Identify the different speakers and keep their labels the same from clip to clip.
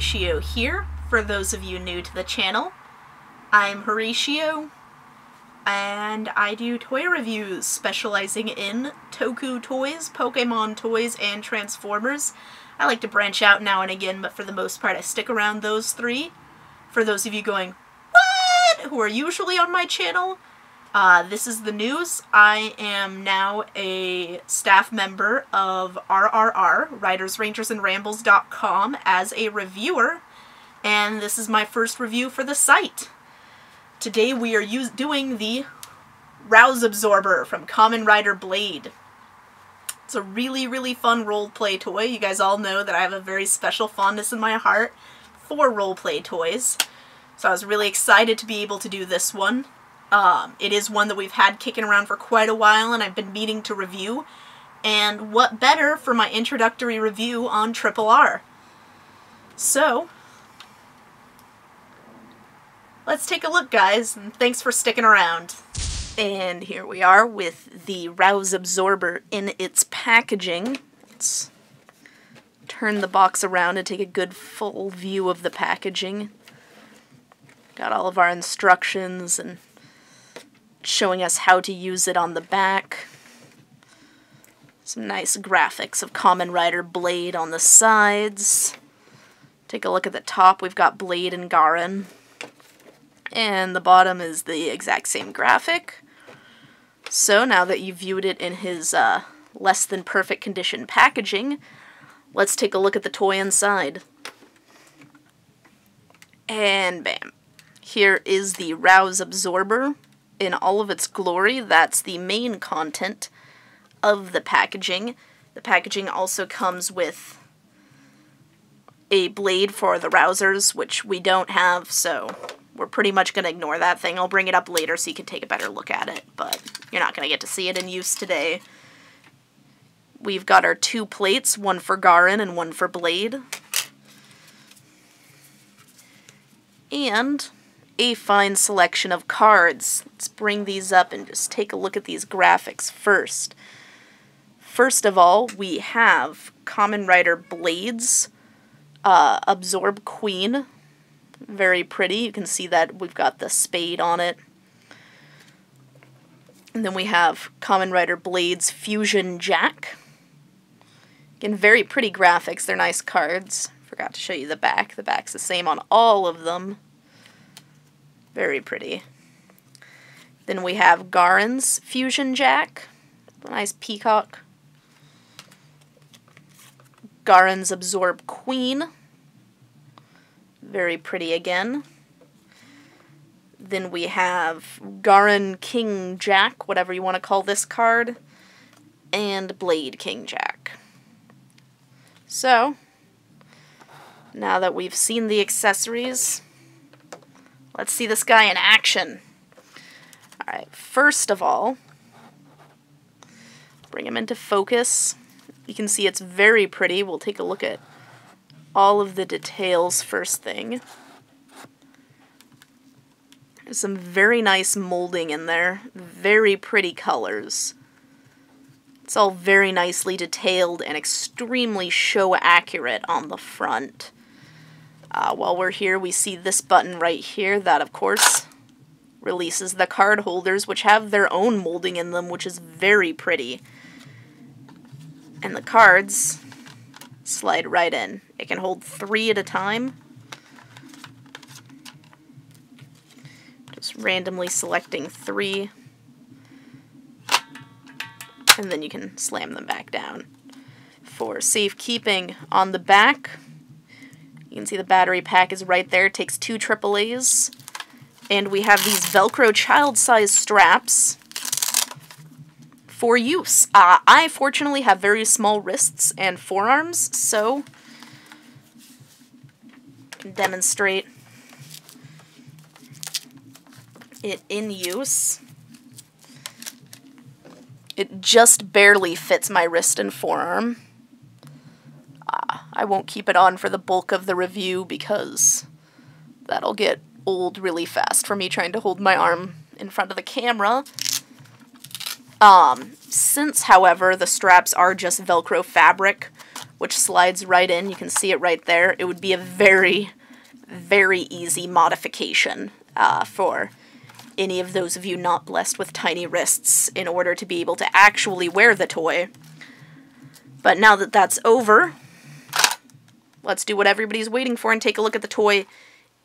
Speaker 1: Horatio here, for those of you new to the channel. I'm Horatio, and I do toy reviews specializing in Toku toys, Pokemon toys, and Transformers. I like to branch out now and again, but for the most part I stick around those three. For those of you going, what? Who are usually on my channel, this is the news. I am now a staff member of RRR, WritersRangersandRambles.com, as a reviewer, and this is my first review for the site. Today we are doing the Rouse Absorber from Kamen Rider Blade. It's a really fun roleplay toy. You guys all know that I have a very special fondness in my heart for roleplay toys, so I was really excited to be able to do this one. It is one that we've had kicking around for quite a while and I've been meaning to review, and what better for my introductory review on RRR. So, let's take a look, guys, and thanks for sticking around. And here we are with the Rouse Absorber in its packaging. Let's turn the box around and take a good full view of the packaging. Got all of our instructions and showing us how to use it on the back. Some nice graphics of Kamen Rider Blade on the sides. Take a look at the top. We've got Blade and Garen. And the bottom is the exact same graphic. So now that you've viewed it in his less than perfect condition packaging, let's take a look at the toy inside. And bam. Here is the Rouse Absorber in all of its glory. That's the main content of the packaging. The packaging also comes with a blade for the rousers, which we don't have, so we're pretty much going to ignore that thing. I'll bring it up later so you can take a better look at it, but you're not going to get to see it in use today. We've got our two plates, one for Garen and one for Blade. And a fine selection of cards. Let's bring these up and just take a look at these graphics first. First of all, we have Kamen Rider Blade's Absorb Queen. Very pretty. You can see that we've got the spade on it. And then we have Kamen Rider Blade's Fusion Jack. Again, very pretty graphics. They're nice cards. Forgot to show you the back. The back's the same on all of them. Very pretty. Then we have Garen's Fusion Jack. A nice peacock. Garen's Absorb Queen. Very pretty again. Then we have Garen King Jack, whatever you want to call this card. And Blade King Jack. So, now that we've seen the accessories, let's see this guy in action. Alright, first of all, bring him into focus. You can see it's very pretty. We'll take a look at all of the details first thing. There's some very nice molding in there. Very pretty colors. It's all very nicely detailed and extremely show accurate on the front. While we're here, we see this button right here. That, of course, releases the card holders, which have their own molding in them, which is very pretty. And the cards slide right in. It can hold 3 at a time. Just randomly selecting 3. And then you can slam them back down. For safekeeping, on the back, you can see the battery pack is right there. It takes 2 AAAs. And we have these Velcro child-size straps for use. I fortunately have very small wrists and forearms, so I can demonstrate it in use. It just barely fits my wrist and forearm. I won't keep it on for the bulk of the review because that'll get old really fast for me trying to hold my arm in front of the camera. Since, however, the straps are just Velcro fabric, which slides right in. You can see it right there. It would be a very, very easy modification for any of those of you not blessed with tiny wrists in order to be able to actually wear the toy. But now that that's over, let's do what everybody's waiting for and take a look at the toy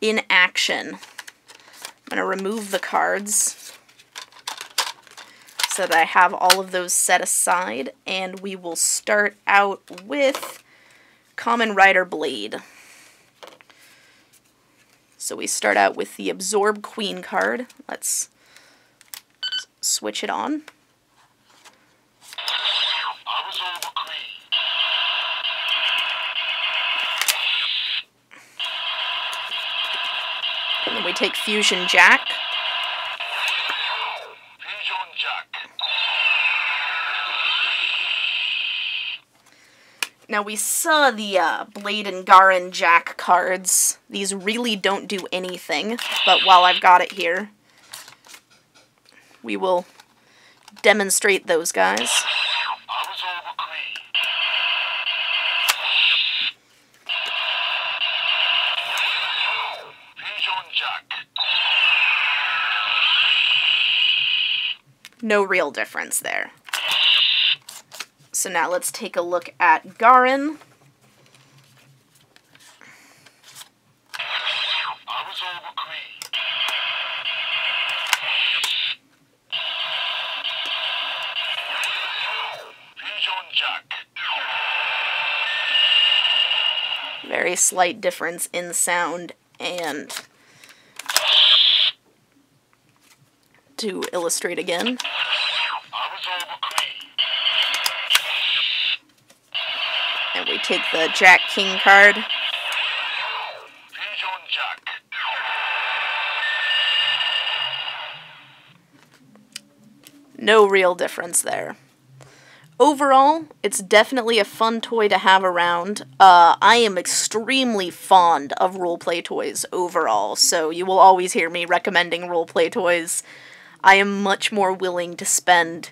Speaker 1: in action. I'm going to remove the cards so that I have all of those set aside, and we will start out with Kamen Rider Blade. So we start out with the Absorb Queen card. Let's switch it on. And then we take Fusion Jack. Now we saw the Blade and Garen Jack cards. These really don't do anything, but while I've got it here, we will demonstrate those guys. No real difference there. So now let's take a look at Garen. Very slight difference in sound, and to illustrate again. And we take the Jack King card. No real difference there. Overall, it's definitely a fun toy to have around. I am extremely fond of roleplay toys overall, so you will always hear me recommending roleplay toys. I am much more willing to spend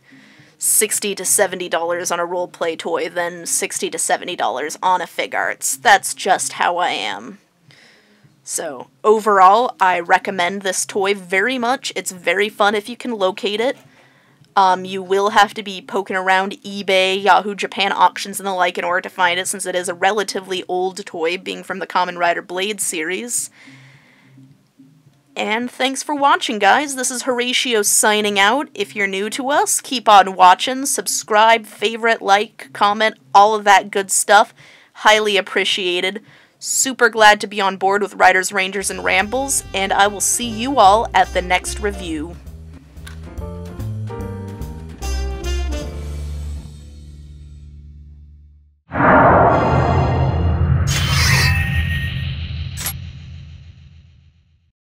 Speaker 1: $60 to $70 on a roleplay toy than $60 to $70 on a Fig Arts. That's just how I am. So, overall, I recommend this toy very much. It's very fun if you can locate it. You will have to be poking around eBay, Yahoo Japan auctions, and the like in order to find it, since it is a relatively old toy, being from the Kamen Rider Blade series. And thanks for watching, guys. This is Horatio signing out. If you're new to us, keep on watching, subscribe, favorite, like, comment, all of that good stuff. Highly appreciated. Super glad to be on board with Riders, Rangers, and Rambles, and I will see you all at the next review.